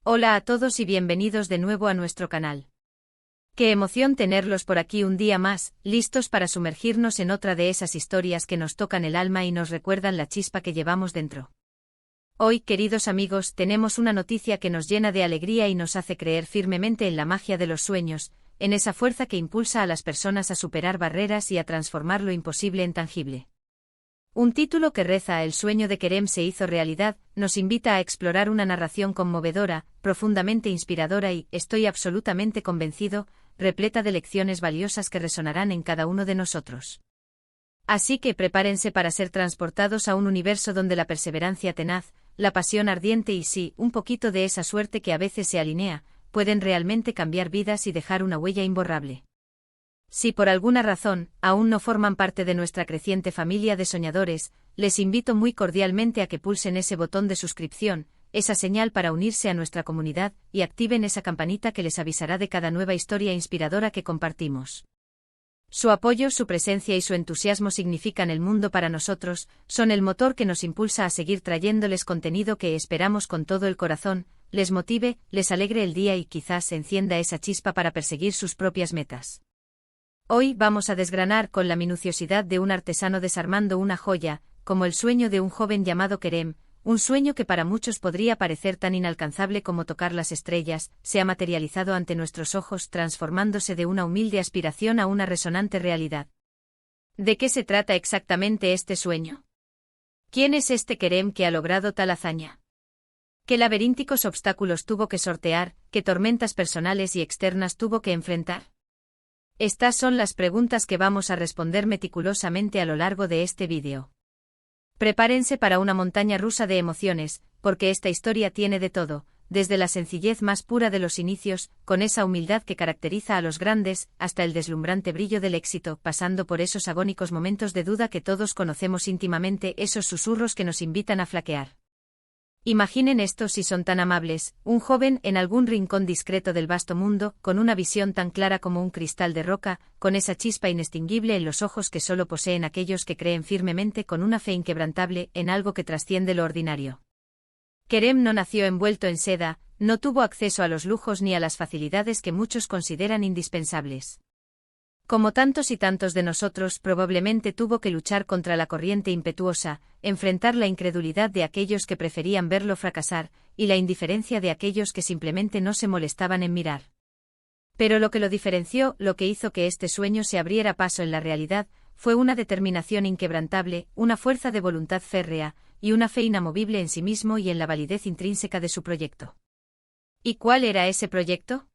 Hola a todos y bienvenidos de nuevo a nuestro canal. Qué emoción tenerlos por aquí un día más, listos para sumergirnos en otra de esas historias que nos tocan el alma y nos recuerdan la chispa que llevamos dentro. Hoy, queridos amigos, tenemos una noticia que nos llena de alegría y nos hace creer firmemente en la magia de los sueños, en esa fuerza que impulsa a las personas a superar barreras y a transformar lo imposible en tangible. Un título que reza El sueño de Kerem se hizo realidad, nos invita a explorar una narración conmovedora, profundamente inspiradora y, estoy absolutamente convencido, repleta de lecciones valiosas que resonarán en cada uno de nosotros. Así que prepárense para ser transportados a un universo donde la perseverancia tenaz, la pasión ardiente y sí, un poquito de esa suerte que a veces se alinea, pueden realmente cambiar vidas y dejar una huella imborrable. Si por alguna razón aún no forman parte de nuestra creciente familia de soñadores, les invito muy cordialmente a que pulsen ese botón de suscripción, esa señal para unirse a nuestra comunidad, y activen esa campanita que les avisará de cada nueva historia inspiradora que compartimos. Su apoyo, su presencia y su entusiasmo significan el mundo para nosotros, son el motor que nos impulsa a seguir trayéndoles contenido que esperamos con todo el corazón, les motive, les alegre el día y quizás encienda esa chispa para perseguir sus propias metas. Hoy vamos a desgranar con la minuciosidad de un artesano desarmando una joya, como el sueño de un joven llamado Kerem, un sueño que para muchos podría parecer tan inalcanzable como tocar las estrellas, se ha materializado ante nuestros ojos transformándose de una humilde aspiración a una resonante realidad. ¿De qué se trata exactamente este sueño? ¿Quién es este Kerem que ha logrado tal hazaña? ¿Qué laberínticos obstáculos tuvo que sortear, qué tormentas personales y externas tuvo que enfrentar? Estas son las preguntas que vamos a responder meticulosamente a lo largo de este vídeo. Prepárense para una montaña rusa de emociones, porque esta historia tiene de todo, desde la sencillez más pura de los inicios, con esa humildad que caracteriza a los grandes, hasta el deslumbrante brillo del éxito, pasando por esos agónicos momentos de duda que todos conocemos íntimamente, esos susurros que nos invitan a flaquear. Imaginen esto si son tan amables, un joven en algún rincón discreto del vasto mundo, con una visión tan clara como un cristal de roca, con esa chispa inextinguible en los ojos que solo poseen aquellos que creen firmemente con una fe inquebrantable en algo que trasciende lo ordinario. Kerem no nació envuelto en seda, no tuvo acceso a los lujos ni a las facilidades que muchos consideran indispensables. Como tantos y tantos de nosotros, probablemente tuvo que luchar contra la corriente impetuosa, enfrentar la incredulidad de aquellos que preferían verlo fracasar, y la indiferencia de aquellos que simplemente no se molestaban en mirar. Pero lo que lo diferenció, lo que hizo que este sueño se abriera paso en la realidad, fue una determinación inquebrantable, una fuerza de voluntad férrea, y una fe inamovible en sí mismo y en la validez intrínseca de su proyecto. ¿Y cuál era ese proyecto?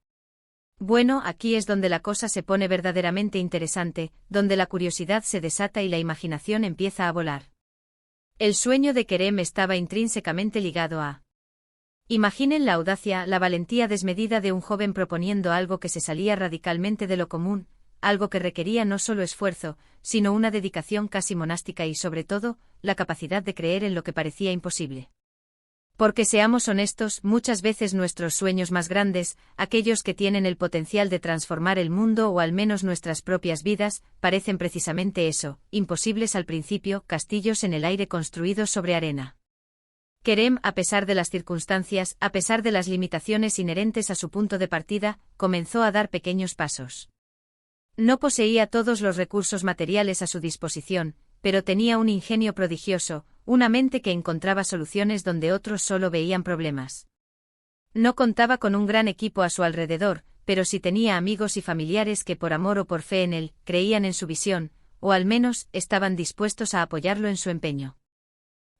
Bueno, aquí es donde la cosa se pone verdaderamente interesante, donde la curiosidad se desata y la imaginación empieza a volar. El sueño de Kerem estaba intrínsecamente ligado a... Imaginen la audacia, la valentía desmedida de un joven proponiendo algo que se salía radicalmente de lo común, algo que requería no solo esfuerzo, sino una dedicación casi monástica y sobre todo, la capacidad de creer en lo que parecía imposible. Porque seamos honestos, muchas veces nuestros sueños más grandes, aquellos que tienen el potencial de transformar el mundo o al menos nuestras propias vidas, parecen precisamente eso, imposibles al principio, castillos en el aire construidos sobre arena. Kerem, a pesar de las circunstancias, a pesar de las limitaciones inherentes a su punto de partida, comenzó a dar pequeños pasos. No poseía todos los recursos materiales a su disposición, pero tenía un ingenio prodigioso, una mente que encontraba soluciones donde otros solo veían problemas. No contaba con un gran equipo a su alrededor, pero sí tenía amigos y familiares que por amor o por fe en él, creían en su visión, o al menos, estaban dispuestos a apoyarlo en su empeño.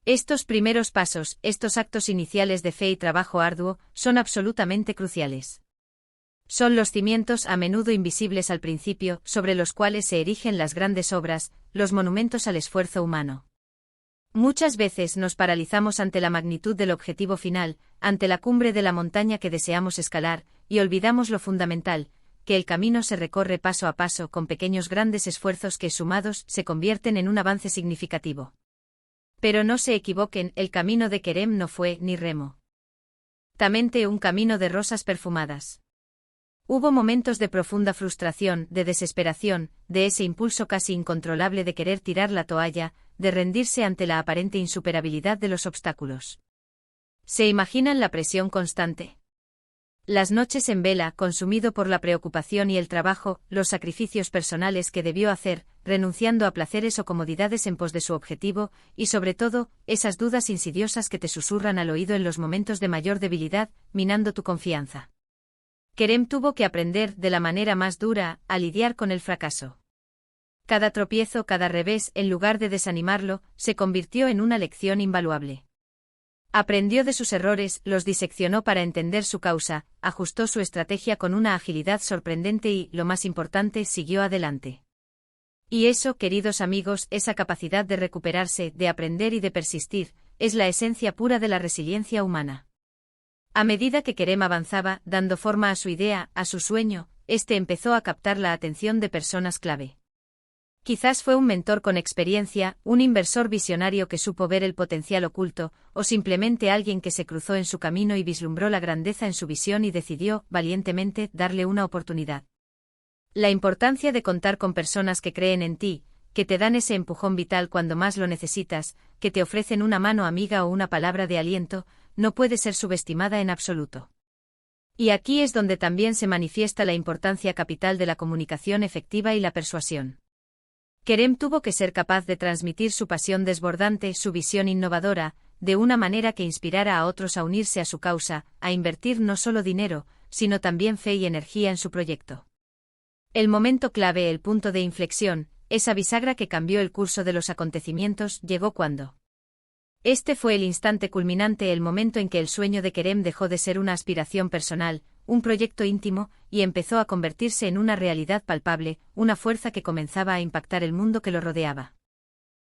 Estos primeros pasos, estos actos iniciales de fe y trabajo arduo, son absolutamente cruciales. Son los cimientos a menudo invisibles al principio, sobre los cuales se erigen las grandes obras, los monumentos al esfuerzo humano. Muchas veces nos paralizamos ante la magnitud del objetivo final, ante la cumbre de la montaña que deseamos escalar, y olvidamos lo fundamental, que el camino se recorre paso a paso con pequeños grandes esfuerzos que sumados se convierten en un avance significativo. Pero no se equivoquen, el camino de Kerem no fue ni remotamente un camino de rosas perfumadas. Hubo momentos de profunda frustración, de desesperación, de ese impulso casi incontrolable de querer tirar la toalla, de rendirse ante la aparente insuperabilidad de los obstáculos. ¿Se imaginan la presión constante? Las noches en vela, consumido por la preocupación y el trabajo, los sacrificios personales que debió hacer, renunciando a placeres o comodidades en pos de su objetivo, y sobre todo, esas dudas insidiosas que te susurran al oído en los momentos de mayor debilidad, minando tu confianza. Kerem tuvo que aprender, de la manera más dura, a lidiar con el fracaso. Cada tropiezo, cada revés, en lugar de desanimarlo, se convirtió en una lección invaluable. Aprendió de sus errores, los diseccionó para entender su causa, ajustó su estrategia con una agilidad sorprendente y, lo más importante, siguió adelante. Y eso, queridos amigos, esa capacidad de recuperarse, de aprender y de persistir, es la esencia pura de la resiliencia humana. A medida que Kerem avanzaba, dando forma a su idea, a su sueño, este empezó a captar la atención de personas clave. Quizás fue un mentor con experiencia, un inversor visionario que supo ver el potencial oculto, o simplemente alguien que se cruzó en su camino y vislumbró la grandeza en su visión y decidió, valientemente, darle una oportunidad. La importancia de contar con personas que creen en ti, que te dan ese empujón vital cuando más lo necesitas, que te ofrecen una mano amiga o una palabra de aliento, no puede ser subestimada en absoluto. Y aquí es donde también se manifiesta la importancia capital de la comunicación efectiva y la persuasión. Kerem tuvo que ser capaz de transmitir su pasión desbordante, su visión innovadora, de una manera que inspirara a otros a unirse a su causa, a invertir no solo dinero, sino también fe y energía en su proyecto. El momento clave, el punto de inflexión, esa bisagra que cambió el curso de los acontecimientos, llegó cuando. Este fue el instante culminante, el momento en que el sueño de Kerem dejó de ser una aspiración personal, un proyecto íntimo, y empezó a convertirse en una realidad palpable, una fuerza que comenzaba a impactar el mundo que lo rodeaba.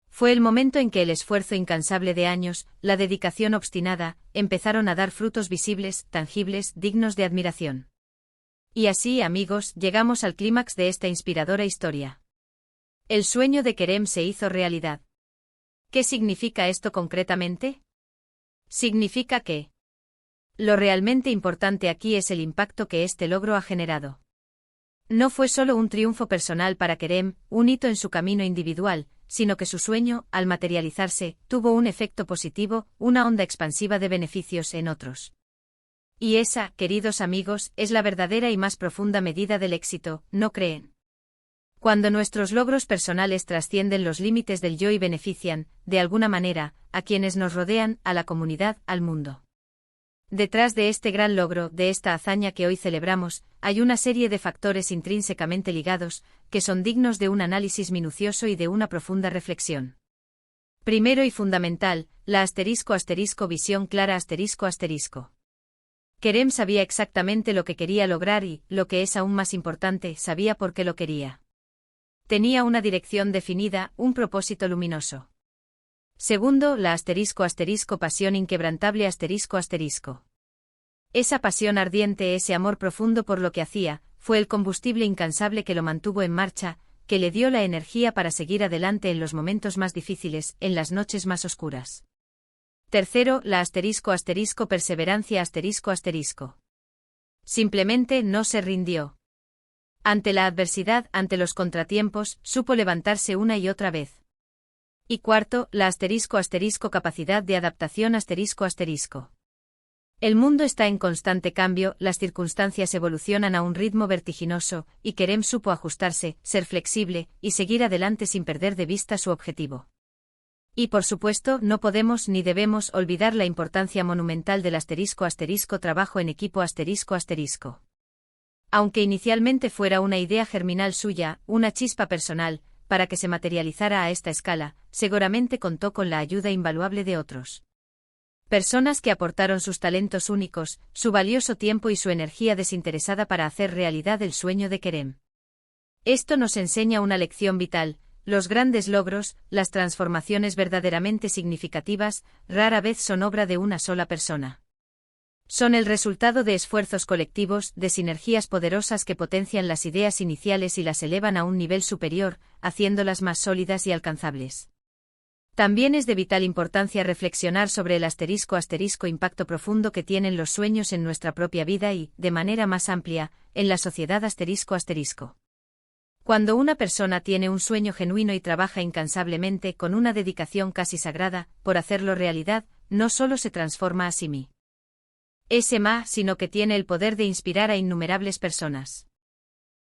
Fue el momento en que el esfuerzo incansable de años, la dedicación obstinada, empezaron a dar frutos visibles, tangibles, dignos de admiración. Y así, amigos, llegamos al clímax de esta inspiradora historia. El sueño de Kerem se hizo realidad. ¿Qué significa esto concretamente? Significa que lo realmente importante aquí es el impacto que este logro ha generado. No fue solo un triunfo personal para Kerem, un hito en su camino individual, sino que su sueño, al materializarse, tuvo un efecto positivo, una onda expansiva de beneficios en otros. Y esa, queridos amigos, es la verdadera y más profunda medida del éxito, ¿no creen? Cuando nuestros logros personales trascienden los límites del yo y benefician, de alguna manera, a quienes nos rodean, a la comunidad, al mundo. Detrás de este gran logro, de esta hazaña que hoy celebramos, hay una serie de factores intrínsecamente ligados, que son dignos de un análisis minucioso y de una profunda reflexión. Primero y fundamental, la visión clara Kerem sabía exactamente lo que quería lograr y, lo que es aún más importante, sabía por qué lo quería. Tenía una dirección definida, un propósito luminoso. Segundo, la pasión inquebrantable Esa pasión ardiente, ese amor profundo por lo que hacía, fue el combustible incansable que lo mantuvo en marcha, que le dio la energía para seguir adelante en los momentos más difíciles, en las noches más oscuras. Tercero, la perseverancia Simplemente no se rindió. Ante la adversidad, ante los contratiempos, supo levantarse una y otra vez. Y cuarto, la capacidad de adaptación El mundo está en constante cambio, las circunstancias evolucionan a un ritmo vertiginoso, y Kerem supo ajustarse, ser flexible, y seguir adelante sin perder de vista su objetivo. Y por supuesto, no podemos ni debemos olvidar la importancia monumental del trabajo en equipo Aunque inicialmente fuera una idea germinal suya, una chispa personal, para que se materializara a esta escala, seguramente contó con la ayuda invaluable de otros. Personas que aportaron sus talentos únicos, su valioso tiempo y su energía desinteresada para hacer realidad el sueño de Kerem. Esto nos enseña una lección vital: los grandes logros, las transformaciones verdaderamente significativas, rara vez son obra de una sola persona. Son el resultado de esfuerzos colectivos, de sinergias poderosas que potencian las ideas iniciales y las elevan a un nivel superior, haciéndolas más sólidas y alcanzables. También es de vital importancia reflexionar sobre el impacto profundo que tienen los sueños en nuestra propia vida y, de manera más amplia, en la sociedad Cuando una persona tiene un sueño genuino y trabaja incansablemente con una dedicación casi sagrada, por hacerlo realidad, no solo se transforma a sí misma. sino que tiene el poder de inspirar a innumerables personas.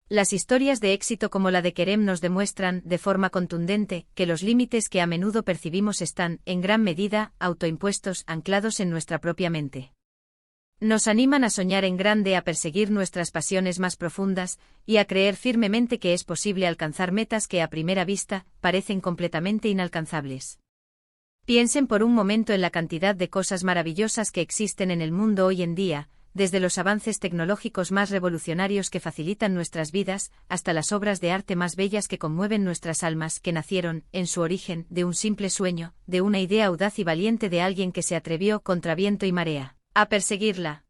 Las historias de éxito como la de Kerem nos demuestran, de forma contundente, que los límites que a menudo percibimos están, en gran medida, autoimpuestos, anclados en nuestra propia mente. Nos animan a soñar en grande, a perseguir nuestras pasiones más profundas, y a creer firmemente que es posible alcanzar metas que a primera vista parecen completamente inalcanzables. Piensen por un momento en la cantidad de cosas maravillosas que existen en el mundo hoy en día, desde los avances tecnológicos más revolucionarios que facilitan nuestras vidas, hasta las obras de arte más bellas que conmueven nuestras almas, que nacieron, en su origen, de un simple sueño, de una idea audaz y valiente de alguien que se atrevió, contra viento y marea, a perseguirla.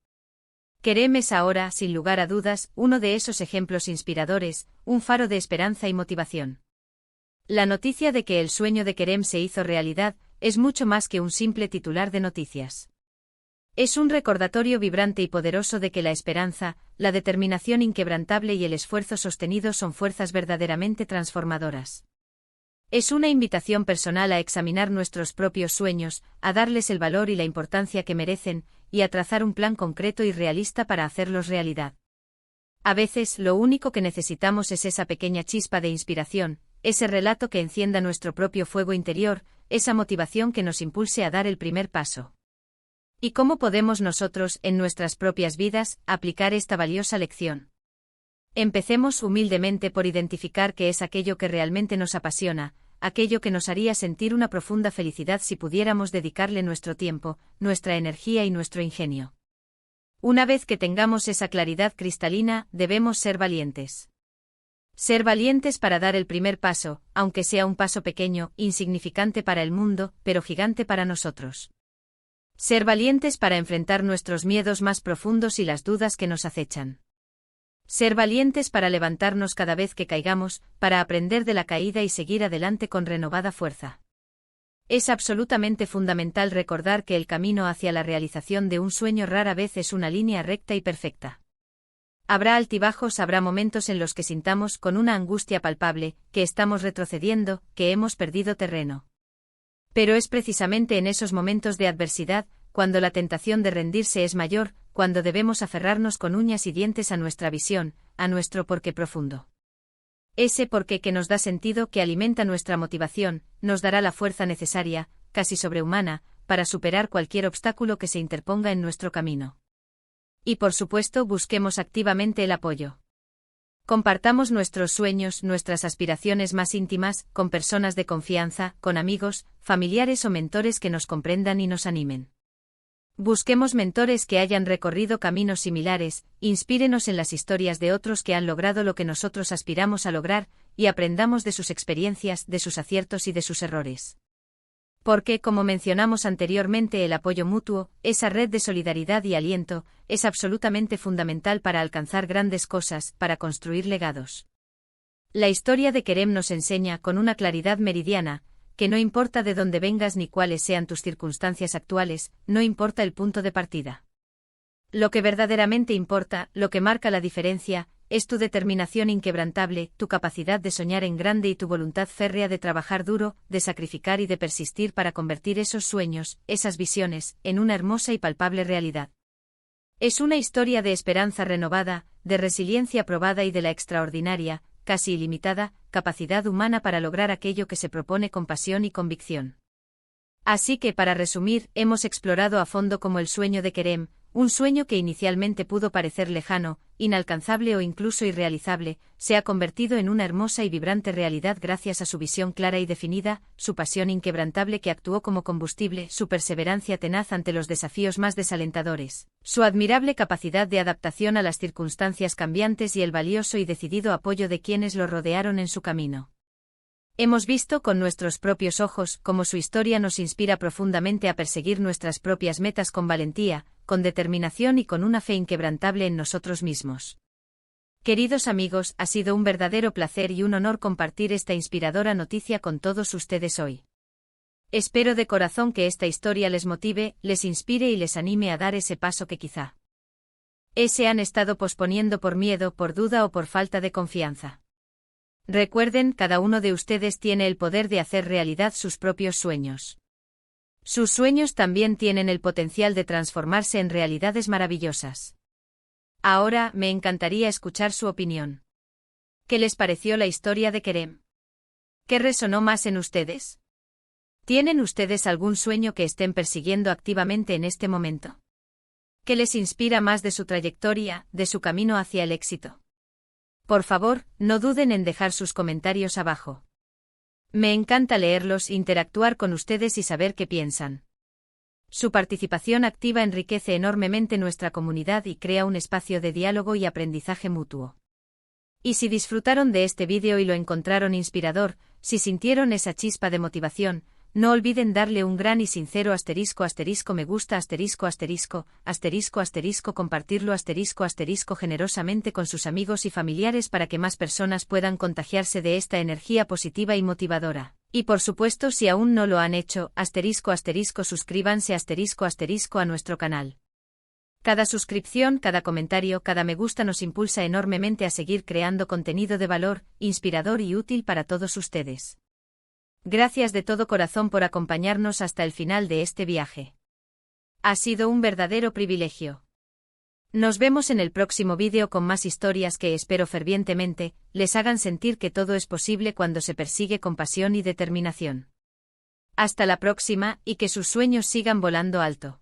Kerem es ahora, sin lugar a dudas, uno de esos ejemplos inspiradores, un faro de esperanza y motivación. La noticia de que el sueño de Kerem se hizo realidad es mucho más que un simple titular de noticias. Es un recordatorio vibrante y poderoso de que la esperanza, la determinación inquebrantable y el esfuerzo sostenido son fuerzas verdaderamente transformadoras. Es una invitación personal a examinar nuestros propios sueños, a darles el valor y la importancia que merecen, y a trazar un plan concreto y realista para hacerlos realidad. A veces, lo único que necesitamos es esa pequeña chispa de inspiración, ese relato que encienda nuestro propio fuego interior, esa motivación que nos impulse a dar el primer paso. ¿Y cómo podemos nosotros, en nuestras propias vidas, aplicar esta valiosa lección? Empecemos humildemente por identificar qué es aquello que realmente nos apasiona, aquello que nos haría sentir una profunda felicidad si pudiéramos dedicarle nuestro tiempo, nuestra energía y nuestro ingenio. Una vez que tengamos esa claridad cristalina, debemos ser valientes. Ser valientes para dar el primer paso, aunque sea un paso pequeño, insignificante para el mundo, pero gigante para nosotros. Ser valientes para enfrentar nuestros miedos más profundos y las dudas que nos acechan. Ser valientes para levantarnos cada vez que caigamos, para aprender de la caída y seguir adelante con renovada fuerza. Es absolutamente fundamental recordar que el camino hacia la realización de un sueño rara vez es una línea recta y perfecta. Habrá altibajos, habrá momentos en los que sintamos, con una angustia palpable, que estamos retrocediendo, que hemos perdido terreno. Pero es precisamente en esos momentos de adversidad, cuando la tentación de rendirse es mayor, cuando debemos aferrarnos con uñas y dientes a nuestra visión, a nuestro porqué profundo. Ese porqué que nos da sentido, que alimenta nuestra motivación, nos dará la fuerza necesaria, casi sobrehumana, para superar cualquier obstáculo que se interponga en nuestro camino. Y por supuesto, busquemos activamente el apoyo. Compartamos nuestros sueños, nuestras aspiraciones más íntimas, con personas de confianza, con amigos, familiares o mentores que nos comprendan y nos animen. Busquemos mentores que hayan recorrido caminos similares, inspírenos en las historias de otros que han logrado lo que nosotros aspiramos a lograr, y aprendamos de sus experiencias, de sus aciertos y de sus errores. Porque, como mencionamos anteriormente, el apoyo mutuo, esa red de solidaridad y aliento, es absolutamente fundamental para alcanzar grandes cosas, para construir legados. La historia de Kerem nos enseña, con una claridad meridiana, que no importa de dónde vengas ni cuáles sean tus circunstancias actuales, no importa el punto de partida. Lo que verdaderamente importa, lo que marca la diferencia, es tu determinación inquebrantable, tu capacidad de soñar en grande y tu voluntad férrea de trabajar duro, de sacrificar y de persistir para convertir esos sueños, esas visiones, en una hermosa y palpable realidad. Es una historia de esperanza renovada, de resiliencia probada y de la extraordinaria, casi ilimitada, capacidad humana para lograr aquello que se propone con pasión y convicción. Así que, para resumir, hemos explorado a fondo cómo el sueño de Kerem, un sueño que inicialmente pudo parecer lejano, inalcanzable o incluso irrealizable, se ha convertido en una hermosa y vibrante realidad gracias a su visión clara y definida, su pasión inquebrantable que actuó como combustible, su perseverancia tenaz ante los desafíos más desalentadores, su admirable capacidad de adaptación a las circunstancias cambiantes y el valioso y decidido apoyo de quienes lo rodearon en su camino. Hemos visto con nuestros propios ojos cómo su historia nos inspira profundamente a perseguir nuestras propias metas con valentía, con determinación y con una fe inquebrantable en nosotros mismos. Queridos amigos, ha sido un verdadero placer y un honor compartir esta inspiradora noticia con todos ustedes hoy. Espero de corazón que esta historia les motive, les inspire y les anime a dar ese paso que quizá han estado posponiendo por miedo, por duda o por falta de confianza. Recuerden, cada uno de ustedes tiene el poder de hacer realidad sus propios sueños. Sus sueños también tienen el potencial de transformarse en realidades maravillosas. Ahora, me encantaría escuchar su opinión. ¿Qué les pareció la historia de Kerem? ¿Qué resonó más en ustedes? ¿Tienen ustedes algún sueño que estén persiguiendo activamente en este momento? ¿Qué les inspira más de su trayectoria, de su camino hacia el éxito? Por favor, no duden en dejar sus comentarios abajo. Me encanta leerlos, interactuar con ustedes y saber qué piensan. Su participación activa enriquece enormemente nuestra comunidad y crea un espacio de diálogo y aprendizaje mutuo. Y si disfrutaron de este vídeo y lo encontraron inspirador, si sintieron esa chispa de motivación, no olviden darle un gran y sincero *** me gusta *** compartirlo *** generosamente con sus amigos y familiares para que más personas puedan contagiarse de esta energía positiva y motivadora. Y por supuesto, si aún no lo han hecho, *** suscríbanse *** a nuestro canal. Cada suscripción, cada comentario, cada me gusta nos impulsa enormemente a seguir creando contenido de valor, inspirador y útil para todos ustedes. Gracias de todo corazón por acompañarnos hasta el final de este viaje. Ha sido un verdadero privilegio. Nos vemos en el próximo vídeo con más historias que espero fervientemente les hagan sentir que todo es posible cuando se persigue con pasión y determinación. Hasta la próxima y que sus sueños sigan volando alto.